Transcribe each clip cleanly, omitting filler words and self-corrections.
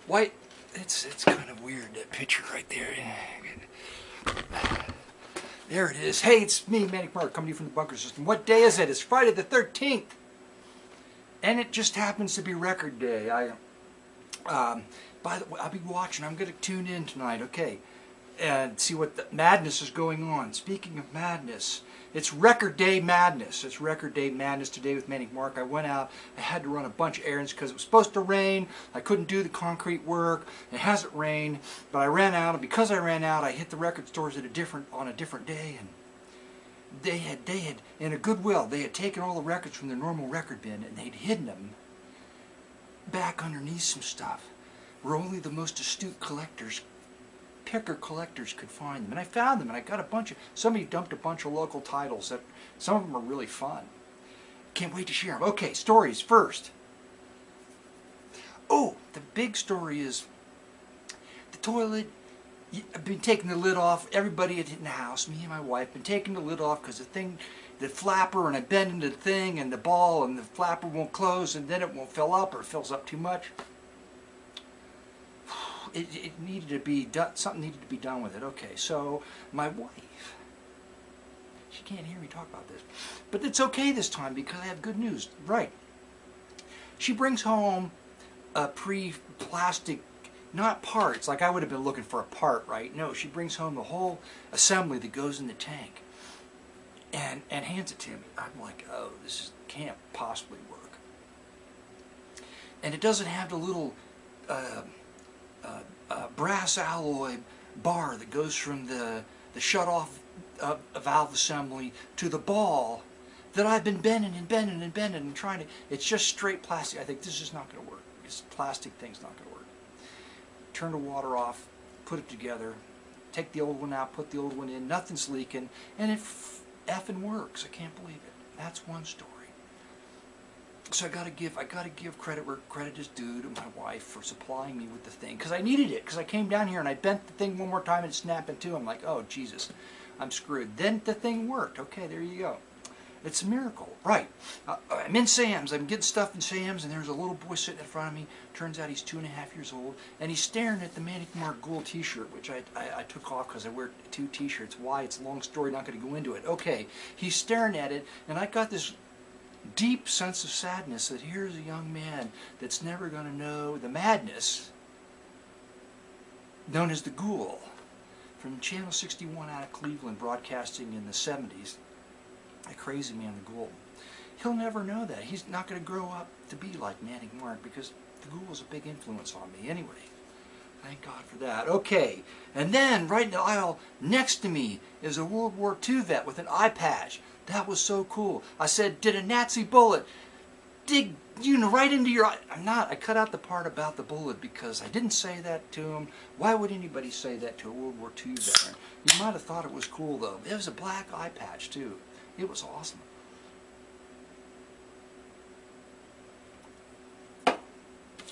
White, it's kind of weird, that picture right there. There it is. Hey, it's me, Manic Mark, coming to you from the bunker system. What day is it? It's Friday the 13th. And it just happens to be record day. By the way, I'll be watching. I'm going to tune in tonight, okay, and see what the madness is going on. Speaking of madness, it's record day madness. It's record day madness today with Manic Mark. I went out. I had to run a bunch of errands because it was supposed to rain. I couldn't do the concrete work. It hasn't rained, but I ran out, and because I ran out, I hit the record stores on a different day, and they had in a Goodwill, they had taken all the records from their normal record bin and they'd hidden them back underneath some stuff where only the most astute picker collectors could find them. And I found them, and I got a bunch of, somebody dumped a bunch of local titles that some of them are really fun. Can't wait to share them. Okay, stories first. Oh, the big story is the toilet. I've been taking the lid off. Everybody in the house, me and my wife, been taking the lid off because the flapper, and I bend into the thing and the ball, and the flapper won't close, and then it won't fill up, or it fills up too much. It needed to be done. Something needed to be done with it. Okay, so my wife, she can't hear me talk about this, but it's okay this time because I have good news. Right. She brings home a pre-plastic, not parts, like I would have been looking for a part, right? No, she brings home the whole assembly that goes in the tank and hands it to me. I'm like, oh, this can't possibly work. And it doesn't have the little brass alloy bar that goes from the shut-off valve assembly to the ball that I've been bending and trying to. It's just straight plastic. I think this is not going to work. This plastic thing's not going to work. Turn the water off, put it together, take the old one out, put the old one in, nothing's leaking, and it effing works. I can't believe it. That's one story. So I gotta give credit where credit is due to my wife for supplying me with the thing, because I needed it, because I came down here and I bent the thing one more time and it snapped in two. I'm like, oh Jesus, I'm screwed. Then the thing worked. Okay, there you go. It's a miracle. Right. I'm in Sam's. I'm getting stuff in Sam's, and there's a little boy sitting in front of me. Turns out he's 2.5 years old, and he's staring at the Manic Mark Gold t-shirt, which I took off because I wear 2 t-shirts. Why? It's a long story, not going to go into it. Okay, he's staring at it, and I got this deep sense of sadness that here's a young man that's never going to know the madness known as the Ghoul, from Channel 61 out of Cleveland, broadcasting in the 70s. A crazy man, the Ghoul. He'll never know that. He's not going to grow up to be like Manic Mark because the Ghoul is a big influence on me anyway. Thank God for that. Okay, and then right in the aisle next to me is a World War II vet with an eye patch. That was so cool. I said, did a Nazi bullet dig right into your eye? I cut out the part about the bullet because I didn't say that to him. Why would anybody say that to a World War II veteran? You might have thought it was cool though. It was a black eye patch too. It was awesome.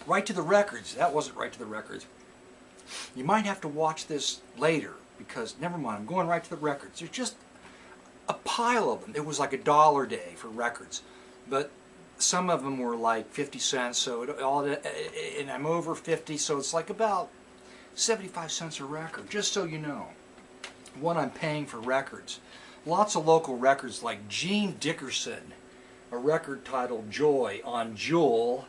Right to the records. That wasn't right to the records. You might have to watch this later because, never mind, I'm going right to the records. There's just a pile of them. It was like $1 a day for records. But some of them were like 50 cents, so and I'm over 50, so it's like about 75 cents a record, just so you know what I'm paying for records. Lots of local records like Jean Dickerson, a record titled Joy on Jewel,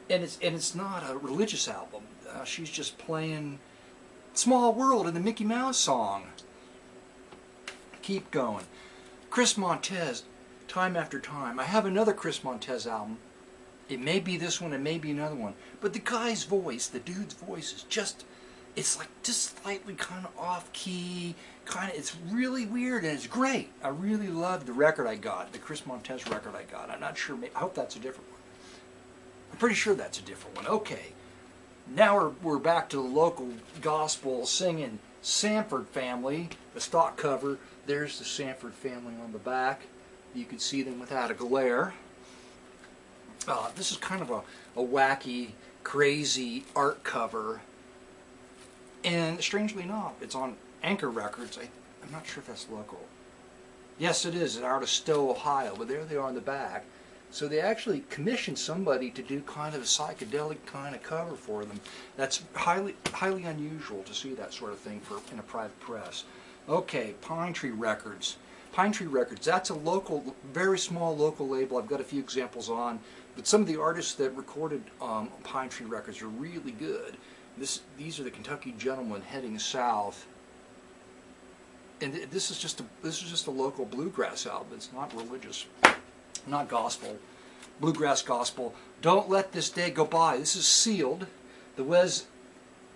and it's not a religious album. She's just playing Small World in the Mickey Mouse song. Keep going. Chris Montez, time after time. I have another Chris Montez album. It may be this one, it may be another one, but the guy's voice, the dude's voice is just, it's like just slightly kind of off key, it's really weird, and it's great. I really love the record I got, the Chris Montez record I got. I'm not sure, I hope that's a different one. I'm pretty sure that's a different one. Okay, now we're back to the local gospel singing Sanford Family, the stock cover. There's the Sanford Family on the back. You can see them without a glare. This is kind of a wacky, crazy art cover. And strangely enough, it's on Anchor Records. I'm not sure if that's local. Yes, it is. It's out of Stowe, Ohio. But there they are on the back. So they actually commissioned somebody to do kind of a psychedelic kind of cover for them. That's highly unusual to see that sort of thing in a private press. Okay, Pine Tree Records. Pine Tree Records, that's a local, very small local label. I've got a few examples on, but some of the artists that recorded Pine Tree Records are really good. These are the Kentucky Gentlemen heading south. And this is just a local bluegrass album. It's not religious, not gospel, bluegrass gospel. Don't Let This Day Go By. This is sealed. The Wes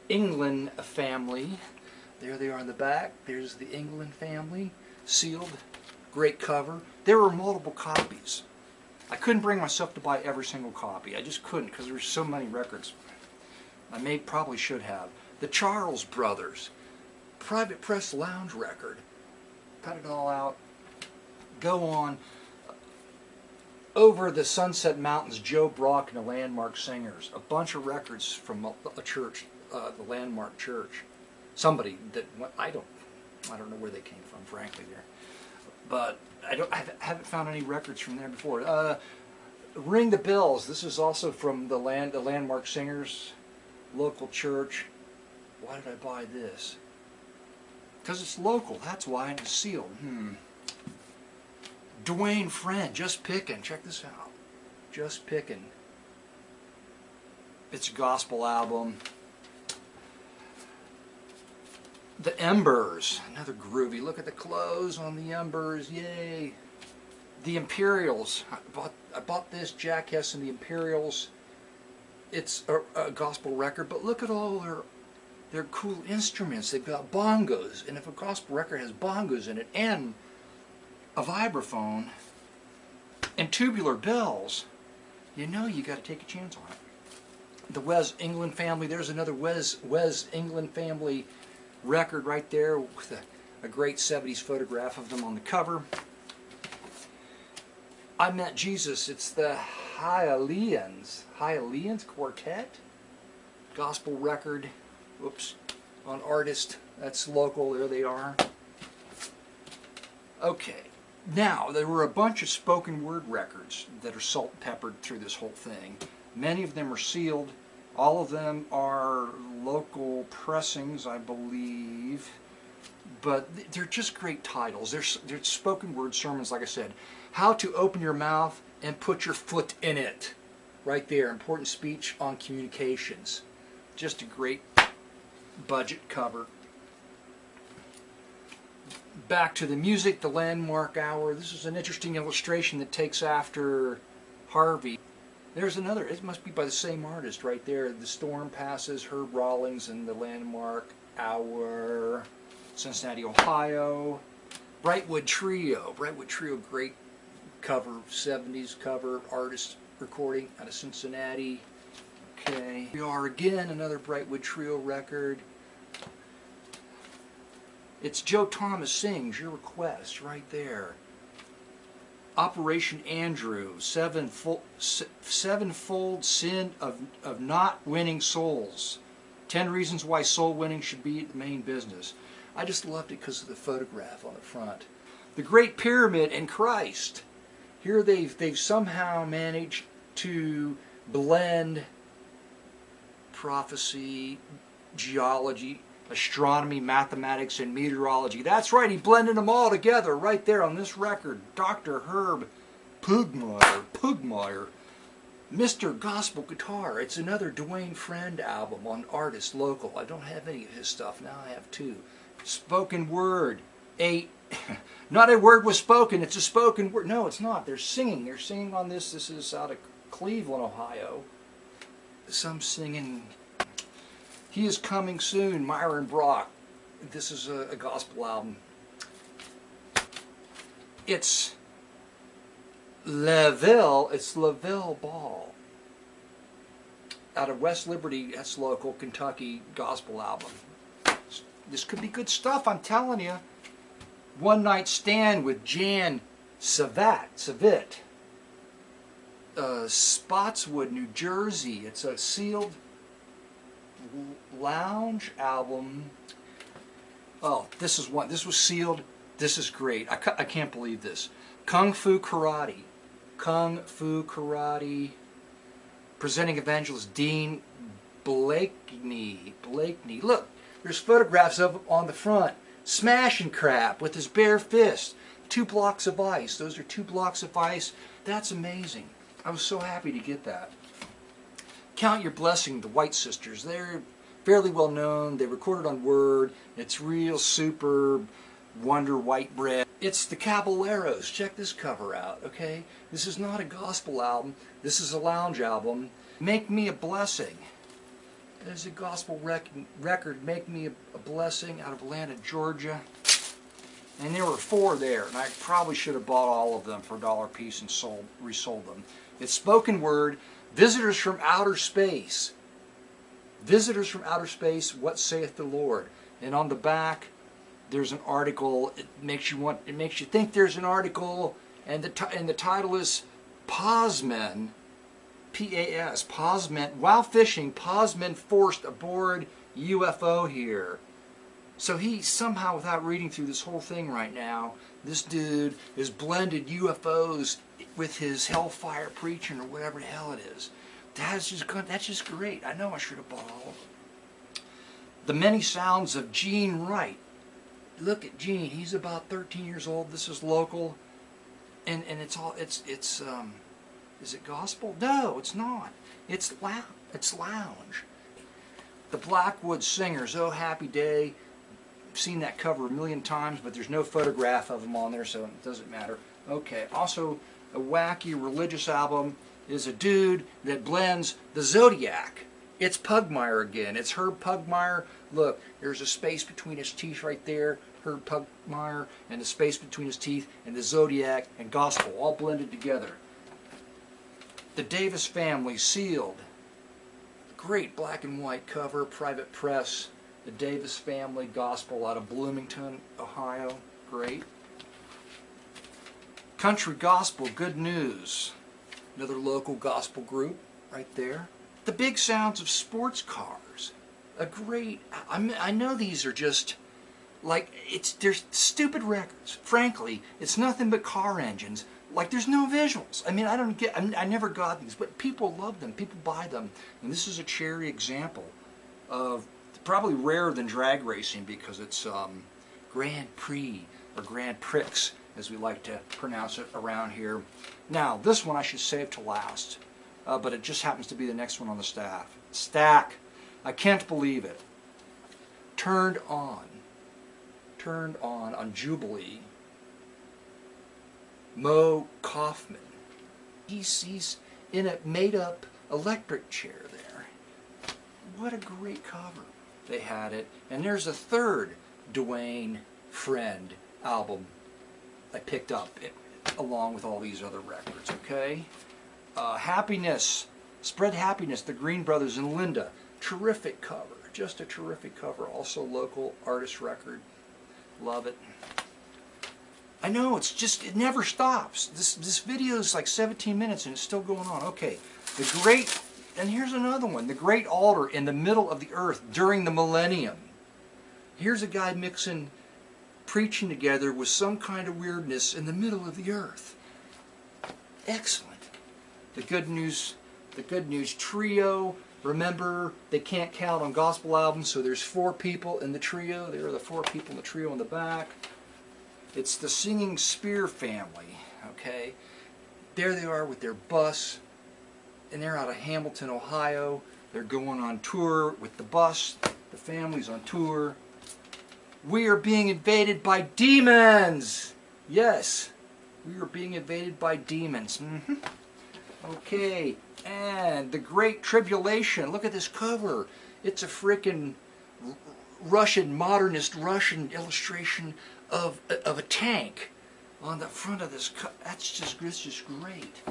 England family. There they are in the back. There's the England family, sealed. Great cover. There were multiple copies. I couldn't bring myself to buy every single copy. I just couldn't because there were so many records. I probably should have. The Charles Brothers. Private Press Lounge record. Cut it all out. Go on. Over the Sunset Mountains, Joe Brock and the Landmark Singers. A bunch of records from a church, the Landmark Church. Somebody that I don't know where they came from, frankly. There, but I haven't found any records from there before. Ring the Bells. This is also from the Landmark Singers, local church. Why did I buy this? Because it's local, that's why, and it's sealed. Dwayne Friend, Just Pickin'. Check this out. Just Pickin'. It's a gospel album. The Embers, another groovy. Look at the clothes on the Embers, yay. The Imperials. I bought this, Jack Hess and the Imperials. It's a gospel record, but look at all their cool instruments. They've got bongos, and if a gospel record has bongos in it, and a vibraphone, and tubular bells, you know you got to take a chance on it. The Wes England family. There's another Wes England family record right there with a great 70s photograph of them on the cover. I Met Jesus. It's the Hialeans Quartet. Gospel record. Whoops. On Artist. That's local. There they are. Okay. Now, there were a bunch of spoken word records that are salt and peppered through this whole thing. Many of them are sealed. All of them are local pressings, I believe. But they're just great titles. They're spoken word sermons, like I said. How to Open Your Mouth and Put Your Foot in It. Right there. Important speech on communications. Just a great budget cover. Back to the music, the Landmark Hour. This is an interesting illustration that takes after Harvey. There's another, it must be by the same artist right there. The Storm Passes, Herb Rawlings, and the Landmark Hour. Cincinnati, Ohio. Brightwood Trio. Brightwood Trio, great cover, 70s cover, artist recording out of Cincinnati. Okay. We are again, another Brightwood Trio record. It's Joe Thomas Sings, Your Request, right there. Operation Andrew, sevenfold sin of not winning souls. 10 reasons why soul winning should be the main business. I just loved it because of the photograph on the front. The Great Pyramid and Christ. Here they've somehow managed to blend prophecy, geology, astronomy, mathematics, and meteorology. That's right, he blended them all together right there on this record. Dr. Herb Pugmire, Mr. Gospel Guitar. It's another Dwayne Friend album on Artist Local. I don't have any of his stuff. Now I have 2. Spoken word. 8. Not a word was spoken. It's a spoken word. No, it's not. They're singing. They're singing on this. This is out of Cleveland, Ohio. Some singing. He Is Coming Soon, Myron Brock. This is a gospel album. It's LaVelle Ball. Out of West Liberty, that's local, Kentucky, gospel album. This could be good stuff, I'm telling you. One Night Stand with Jan Savit. Spotswood, New Jersey. It's a sealed lounge album. Oh, this is one. This was sealed. This is great. I can't believe this. Kung Fu Karate. Kung Fu Karate. Presenting evangelist Dean Blakeney. Look, there's photographs of him on the front. Smashing crap with his bare fist. 2 blocks of ice. Those are 2 blocks of ice. That's amazing. I was so happy to get that. Count Your Blessing, the White Sisters. They're fairly well known. They recorded on Word. It's real super wonder white bread. It's the Caballeros. Check this cover out, okay? This is not a gospel album. This is a lounge album. Make Me a Blessing. There's a gospel record, Make Me a Blessing, out of Atlanta, Georgia. And there were 4 there, and I probably should have bought all of them for $1 a piece and resold them. It's spoken word, Visitors from Outer Space. Visitors from Outer Space, What Saith the Lord? And on the back, there's an article. It makes you think there's an article, and the title is Pazmen, P-A-S, Pazmen. While fishing, Pazmen forced aboard UFO here. So he somehow, without reading through this whole thing right now, this dude has blended UFOs with his hellfire preaching or whatever the hell it is. That's just great. I know I should have bought all of them. The Many Sounds of Gene Wright. Look at Gene. He's about 13 years old. This is local, and it's is it gospel? No, it's not. It's lounge. The Blackwood Singers. Oh, Happy Day. I've seen that cover a million times, but there's no photograph of them on there, so it doesn't matter. Okay. Also, a wacky religious album is a dude that blends the Zodiac. It's Pugmire again. It's Herb Pugmire. Look, there's a space between his teeth right there. Herb Pugmire, and the space between his teeth, and the Zodiac and gospel all blended together. The Davis Family, sealed. Great black and white cover, private press. The Davis Family, gospel, out of Bloomington, Ohio. Great. Country Gospel, Good News. Another local gospel group right there. The Big Sounds of Sports Cars. A great, I know these are just, like, they're stupid records. Frankly, it's nothing but car engines. Like, there's no visuals. I mean, I never got these, but people love them. People buy them. And this is a cherry example of, probably rarer than drag racing, because it's Grand Prix, or Grand Prix, as we like to pronounce it around here. Now, this one I should save to last, but it just happens to be the next one on the stack. I can't believe it. Turned on Jubilee. Mo Kaufman. He's in a made-up electric chair there. What a great cover. They had it. And there's a third Dwayne Friend album I picked up along with all these other records, okay? Happiness, Spread Happiness, the Green Brothers and Linda. Terrific cover. Just a terrific cover. Also local artist record. Love it. I know, it never stops. This video is like 17 minutes and it's still going on. Okay, and here's another one. The Great Altar in the Middle of the Earth during the Millennium. Here's a guy preaching together with some kind of weirdness in the middle of the earth. Excellent. The Good News Trio. Remember, they can't count on gospel albums, so there's 4 people in the trio. There are the 4 people in the trio in the back. It's the Singing Spear family, okay? There they are with their bus, and they're out of Hamilton, Ohio. They're going on tour with the bus. The family's on tour. We are being invaded by demons! Yes, we are being invaded by demons. Okay, and The Great Tribulation. Look at this cover. It's a frickin' modernist Russian illustration of a tank on the front of this. That's just great.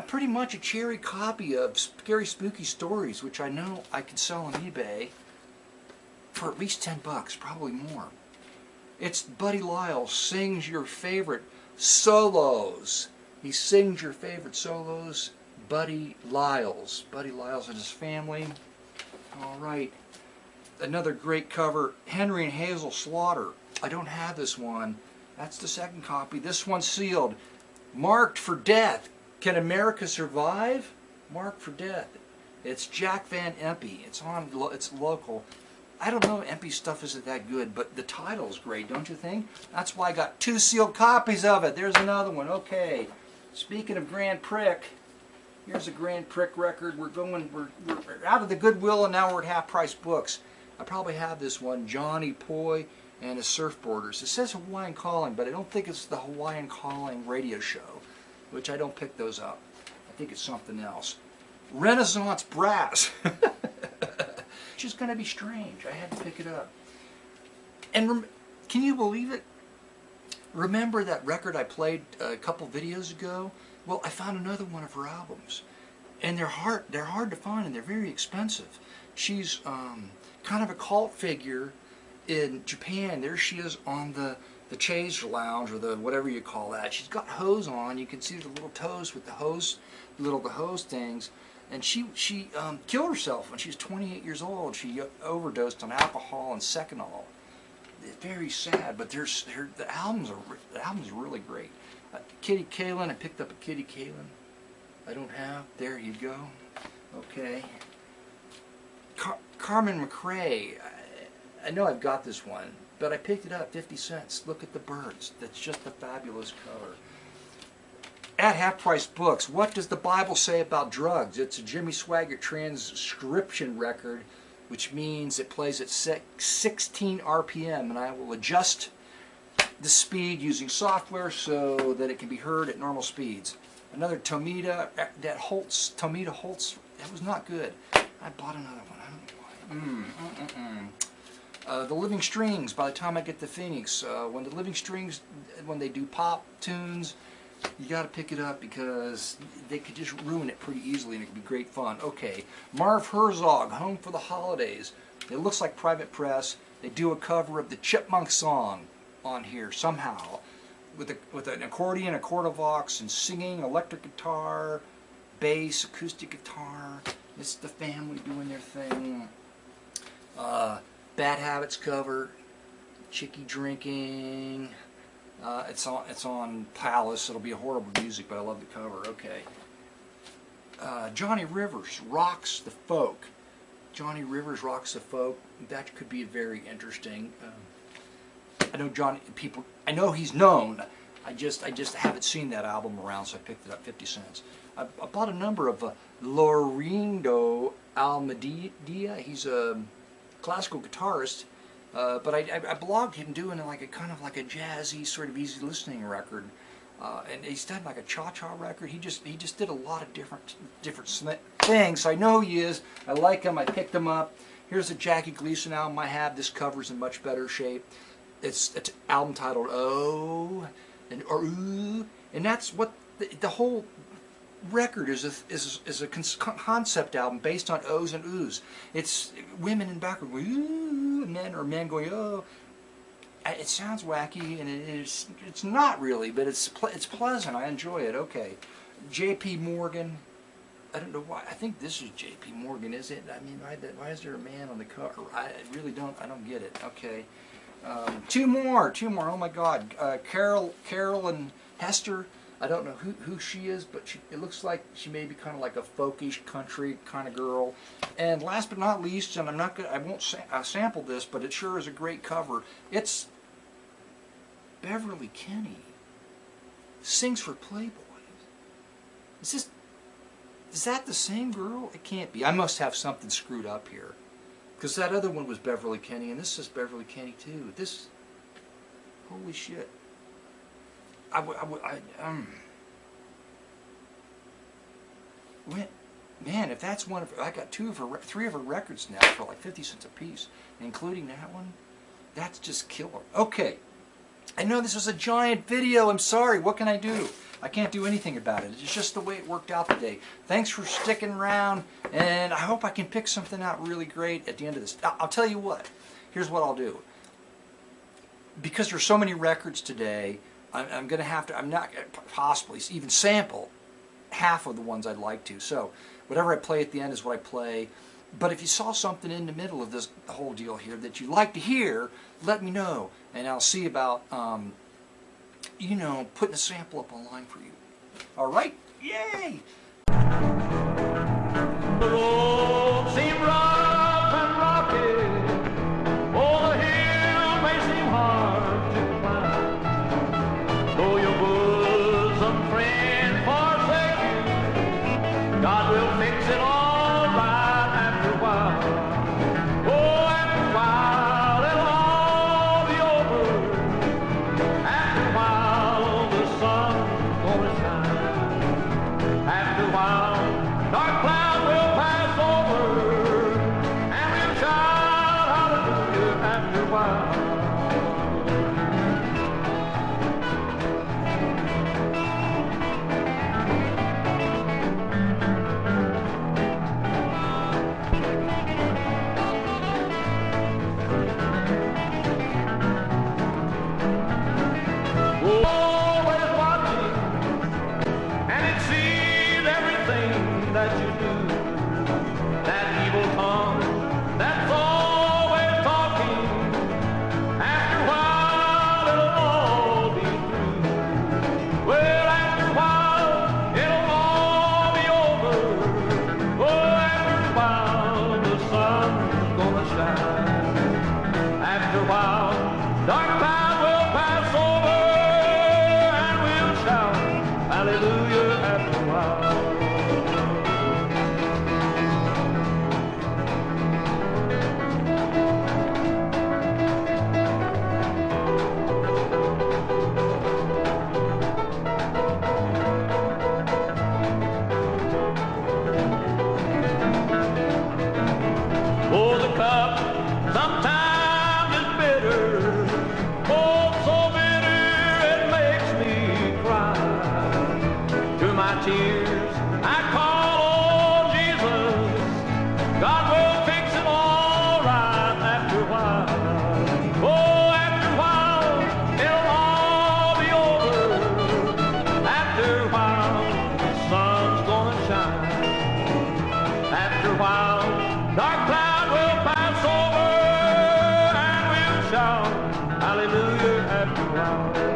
Pretty much a cherry copy of Scary Spooky Stories, which I know I could sell on eBay for at least $10, probably more. It's Buddy Lyle sings your favorite solos. He sings your favorite solos. Buddy Lyles and his family. All right. Another great cover, Henry and Hazel Slaughter. I don't have this one. That's the second copy. This one's sealed. Marked for Death. Can America Survive? Marked for Death. It's Jack Van Impe. It's local. I don't know, Impe's stuff isn't that good, but the title's great, don't you think? That's why I got 2 sealed copies of it. There's another one. Okay. Speaking of Grand Prick, here's a Grand Prick record. We're out of the Goodwill and now we're at Half Price Books. I probably have this one, Johnny Poi and his Surfboarders. It says Hawaiian Calling, but I don't think it's the Hawaiian Calling radio show, which I don't pick those up. I think it's something else. Renaissance Brass. It's just going to be strange. I had to pick it up. And can you believe it? Remember that record I played a couple videos ago? Well, I found another one of her albums. And they're hard to find and they're very expensive. She's kind of a cult figure in Japan. There she is on the chaise lounge, or the whatever you call that. She's got hose on. You can see the little toes with the hose things. And she killed herself when she was 28 years old. She overdosed on alcohol and Seconal. It's very sad, but the album's really great. Kitty Kalin, I picked up a Kitty Kalin. I don't have. There you go. Okay. Carmen McRae. I know I've got this one, but I picked it up, 50 cents. Look at the birds. That's just a fabulous cover. At Half Price Books, What Does the Bible Say About Drugs? It's a Jimmy Swaggart transcription record, which means it plays at 16 RPM, and I will adjust the speed using software so that it can be heard at normal speeds. Another Tomita, Tomita Holtz, that was not good. I bought another one. I don't know why. The Living Strings, by the time I get to Phoenix, when the Living Strings, when they do pop tunes, you got to pick it up because they could just ruin it pretty easily and it could be great fun. Okay, Marv Herzog, Home for the Holidays. It looks like Private Press. They do a cover of the Chipmunk song on here somehow with an accordion, a quarter-vox, and singing, electric guitar, bass, acoustic guitar. It's the family doing their thing. Bad Habits cover, Chicky Drinking. It's on Palace. It'll be a horrible music, but I love the cover. Okay. Johnny Rivers, Rocks the Folk. Johnny Rivers Rocks the Folk. That could be very interesting. I know he's known. I just haven't seen that album around, so I picked it up, 50 cents. I bought a number of Laurindo Almeida. He's a classical guitarist. But I blogged him doing like a kind of like a jazzy, sort of easy listening record, and he's done like a cha-cha record. He just did a lot of different things. So I know who he is. I like him. I picked him up. Here's a Jackie Gleason album I have. This cover's in much better shape. It's an album titled Oh and Ooh, and that's what the whole record is a concept album based on O's and Oohs. It's women in background going ooh, and men going oh. It sounds wacky, and it's not really, but it's pleasant. I enjoy it. Okay, J.P. Morgan. I don't know why. I think this is J.P. Morgan, is it? I mean, why is there a man on the cover? I really don't. I don't get it. Okay, two more. Oh my God, Carolyn Hester. I don't know who she is, but it looks like she may be kind of like a folkish country kind of girl. And last but not least, and I won't sample this, but it sure is a great cover. It's Beverly Kenny, sings for Playboy. Is that the same girl? It can't be. I must have something screwed up here, because that other one was Beverly Kenny, and this is Beverly Kenny too. Holy shit. Man, if that's one of I got three of her records now for like 50 cents a piece, including that one. That's just killer. Okay, I know this was a giant video. I'm sorry. What can I do? I can't do anything about it. It's just the way it worked out today. Thanks for sticking around, and I hope I can pick something out really great at the end of this. I'll tell you what. Here's what I'll do. Because there's so many records today, I'm going to have to, I'm not going to possibly even sample half of the ones I'd like to. So whatever I play at the end is what I play. But if you saw something in the middle of this whole deal here that you'd like to hear, let me know. And I'll see about, putting a sample up online for you. All right? Yay! The road seemed rough and rocky. Oh, the hill may seem hard to climb. Though your bosom friend forsake you, God will fix it all right after a while. Oh, after a while it'll all be over. After a while the sun's gonna shine. After a while dark clouds will pass over, and we'll shout hallelujah after a while. Always watching, and it sees everything that you do. That evil tongue that's always talking, after a while it'll all be through. Well, after a while it'll all be over. Oh, after a while the sun's gonna shine. After a while dark clouds will pass over, and we'll shout hallelujah after a while. Oh, the cup sometimes is bitter. Oh, so bitter it makes me cry. To my tears I call on Jesus. God will fix it all right after a while. Oh, after a while it'll all be over. After a while the sun's gonna shine. After a while dark cloud will pass over, and we'll shout hallelujah after a while.